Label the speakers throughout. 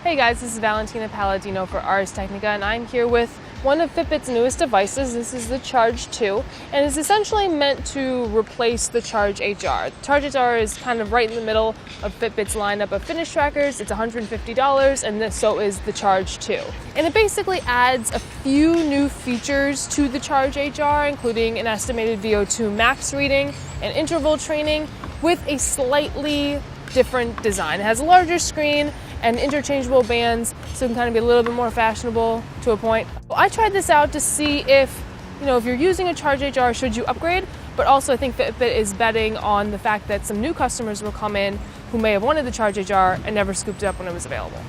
Speaker 1: Hey guys, this is Valentina Palladino for Ars Technica, and I'm here with one of Fitbit's newest devices. This is the Charge 2, and it's essentially meant to replace the Charge HR. The Charge HR is kind of right in the middle of Fitbit's lineup of fitness trackers. It's $150, and so is the Charge 2. And it basically adds a few new features to the Charge HR, including an estimated VO2 max reading and interval training with a slightly different design. It has a larger screen and interchangeable bands, so it can kind of be a little bit more fashionable to a point. I tried this out to see if you're using a Charge HR, should you upgrade? But also I think Fitbit is betting on the fact that some new customers will come in who may have wanted the Charge HR and never scooped it up when it was available.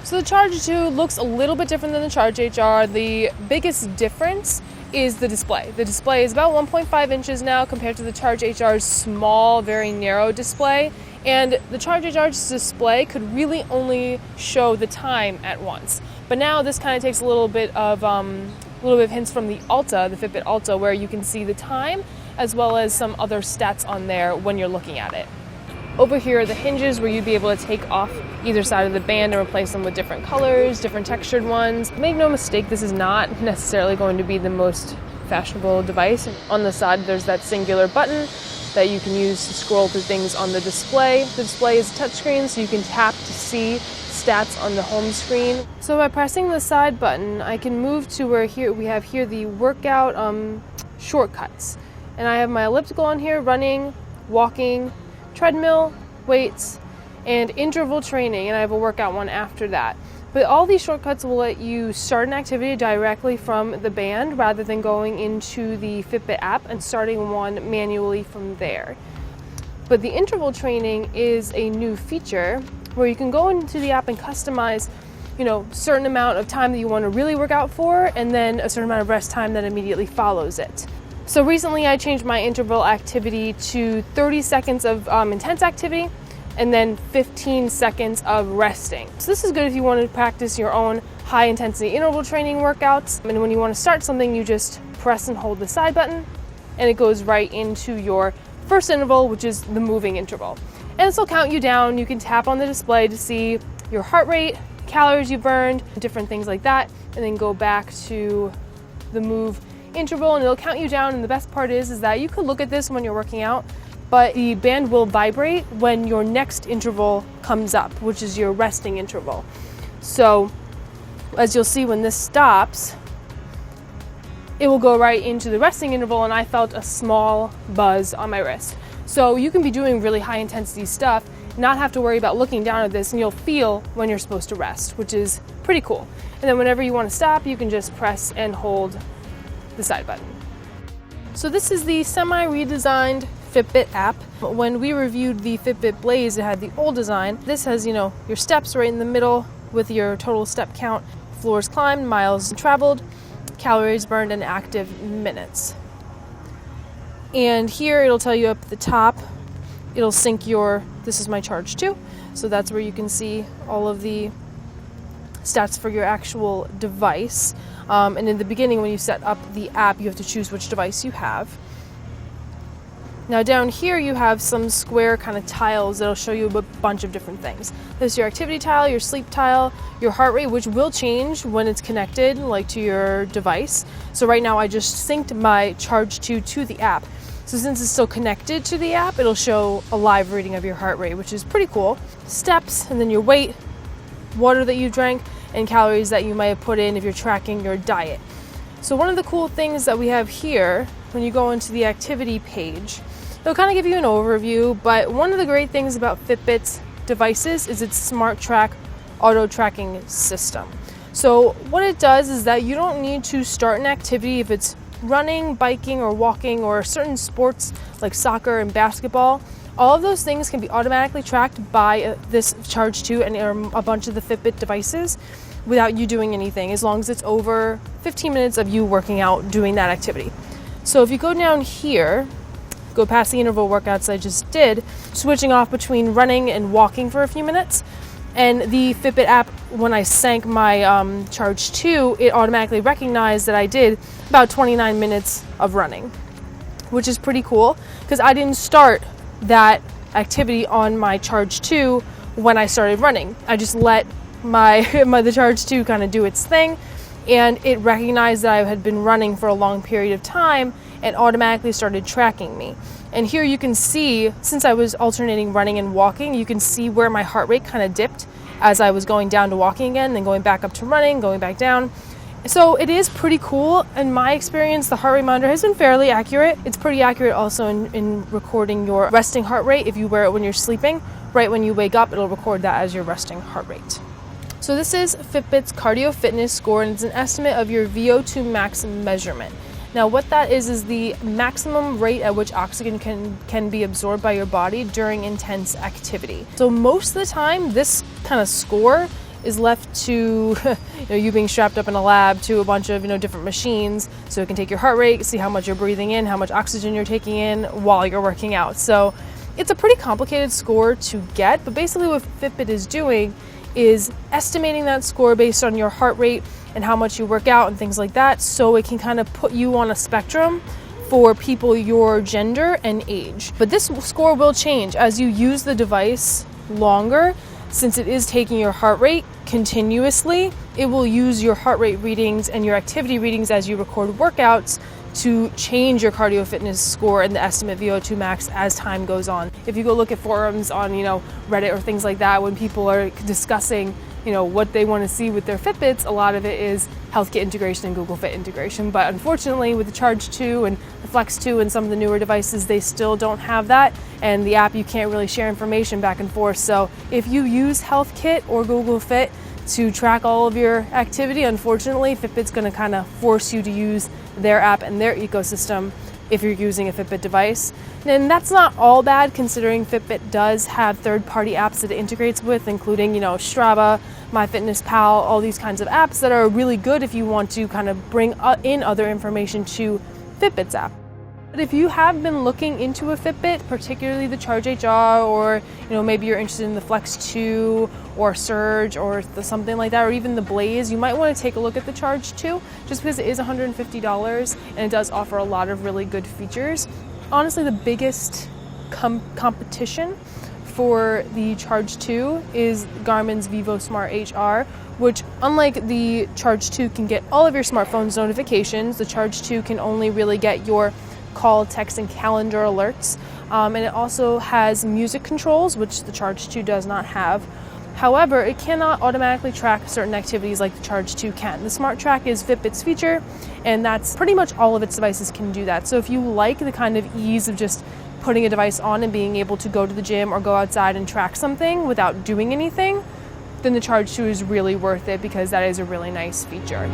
Speaker 1: So the Charge 2 looks a little bit different than the Charge HR. The biggest difference is the display. The display is about 1.5 inches now compared to the Charge HR's small, very narrow display. And the Charge HR's display could really only show the time at once. But now this kind of takes a little bit of hints from the Alta, the Fitbit Alta, where you can see the time as well as some other stats on there when you're looking at it. Over here are the hinges where you'd be able to take off either side of the band and replace them with different colors, different textured ones. Make no mistake, this is not necessarily going to be the most fashionable device. On the side, there's that singular button that you can use to scroll through things on the display. The display is a touchscreen, so you can tap to see stats on the home screen. So by pressing the side button, I can move to where we have the workout shortcuts. And I have my elliptical on here, running, walking, treadmill, weights, and interval training, and I have a workout one after that. But all these shortcuts will let you start an activity directly from the band rather than going into the Fitbit app and starting one manually from there. But the interval training is a new feature where you can go into the app and customize, certain amount of time that you want to really work out for, and then a certain amount of rest time that immediately follows it. So recently I changed my interval activity to 30 seconds of intense activity, and then 15 seconds of resting. So this is good if you want to practice your own high intensity interval training workouts. And when you want to start something, you just press and hold the side button and it goes right into your first interval, which is the moving interval. And this will count you down. You can tap on the display to see your heart rate, calories you burned, different things like that, and then go back to the move interval and it'll count you down. And the best part is that you could look at this when you're working out, but the band will vibrate when your next interval comes up, which is your resting interval. So as you'll see, when this stops, it will go right into the resting interval, and I felt a small buzz on my wrist. So you can be doing really high intensity stuff, not have to worry about looking down at this, and you'll feel when you're supposed to rest, which is pretty cool. And then whenever you want to stop, you can just press and hold the side button. So this is the semi-redesigned Fitbit app. When we reviewed the Fitbit Blaze, it had the old design. This has, your steps right in the middle with your total step count, floors climbed, miles traveled, calories burned, and active minutes. And here it'll tell you up at the top, it'll sync this is my Charge 2, so that's where you can see all of the stats for your actual device. And in the beginning, when you set up the app, you have to choose which device you have. Now down here you have some square kind of tiles that'll show you a bunch of different things. There's your activity tile, your sleep tile, your heart rate, which will change when it's connected to your device. So right now I just synced my Charge 2 to the app. So since it's still connected to the app, it'll show a live reading of your heart rate, which is pretty cool. Steps, and then your weight, water that you drank, and calories that you might have put in if you're tracking your diet. So one of the cool things that we have here, when you go into the activity page, it'll kind of give you an overview, but one of the great things about Fitbit's devices is its Smart Track auto tracking system. So what it does is that you don't need to start an activity if it's running, biking, or walking, or certain sports like soccer and basketball. All of those things can be automatically tracked by this Charge 2 and a bunch of the Fitbit devices without you doing anything, as long as it's over 15 minutes of you working out doing that activity. So if you go down here, go past the interval workouts I just did, switching off between running and walking for a few minutes, and the Fitbit app, when I sank my Charge 2, it automatically recognized that I did about 29 minutes of running, which is pretty cool because I didn't start that activity on my Charge 2 when I started running. I just let the Charge 2 kind of do its thing, and it recognized that I had been running for a long period of time and automatically started tracking me. And here you can see, since I was alternating running and walking, you can see where my heart rate kind of dipped as I was going down to walking again, then going back up to running, going back down. So it is pretty cool. In my experience, the heart rate monitor has been fairly accurate. It's pretty accurate also in recording your resting heart rate. If you wear it when you're sleeping, right when you wake up, it'll record that as your resting heart rate. So this is Fitbit's cardio fitness score, and it's an estimate of your VO2 max measurement. Now what that is the maximum rate at which oxygen can be absorbed by your body during intense activity. So most of the time, this kind of score is left to you being strapped up in a lab to a bunch of different machines, so it can take your heart rate, see how much you're breathing in, how much oxygen you're taking in while you're working out. So it's a pretty complicated score to get, but basically what Fitbit is doing is estimating that score based on your heart rate and how much you work out and things like that, so it can kind of put you on a spectrum for people your gender and age. But this score will change as you use the device longer. Since it is taking your heart rate continuously, it will use your heart rate readings and your activity readings as you record workouts to change your cardio fitness score and the estimate VO2 max as time goes on. If you go look at forums on Reddit or things like that, when people are discussing what they want to see with their Fitbits, a lot of it is Health Kit integration and Google Fit integration. But unfortunately, with the Charge 2 and the Flex 2 and some of the newer devices, they still don't have that. And the app, you can't really share information back and forth. So if you use Health Kit or Google Fit to track all of your activity, unfortunately, Fitbit's going to kind of force you to use their app and their ecosystem if you're using a Fitbit device. And that's not all bad, considering Fitbit does have third-party apps that it integrates with, including Strava, MyFitnessPal, all these kinds of apps that are really good if you want to kind of bring in other information to Fitbit's app. But if you have been looking into a Fitbit, particularly the Charge HR, or maybe you're interested in the Flex 2 or Surge or something like that, or even the Blaze, you might want to take a look at the Charge 2, just because it is $150 and it does offer a lot of really good features. Honestly, the biggest competition for the Charge 2 is Garmin's VivoSmart HR, which, unlike the Charge 2 can get all of your smartphone's notifications, the Charge 2 can only really get your call, text, and calendar alerts. And it also has music controls, which the Charge 2 does not have. However, it cannot automatically track certain activities like the Charge 2 can. The Smart Track is Fitbit's feature, and that's pretty much all of its devices can do that. So if you like the kind of ease of just putting a device on and being able to go to the gym or go outside and track something without doing anything, then the Charge 2 is really worth it, because that is a really nice feature.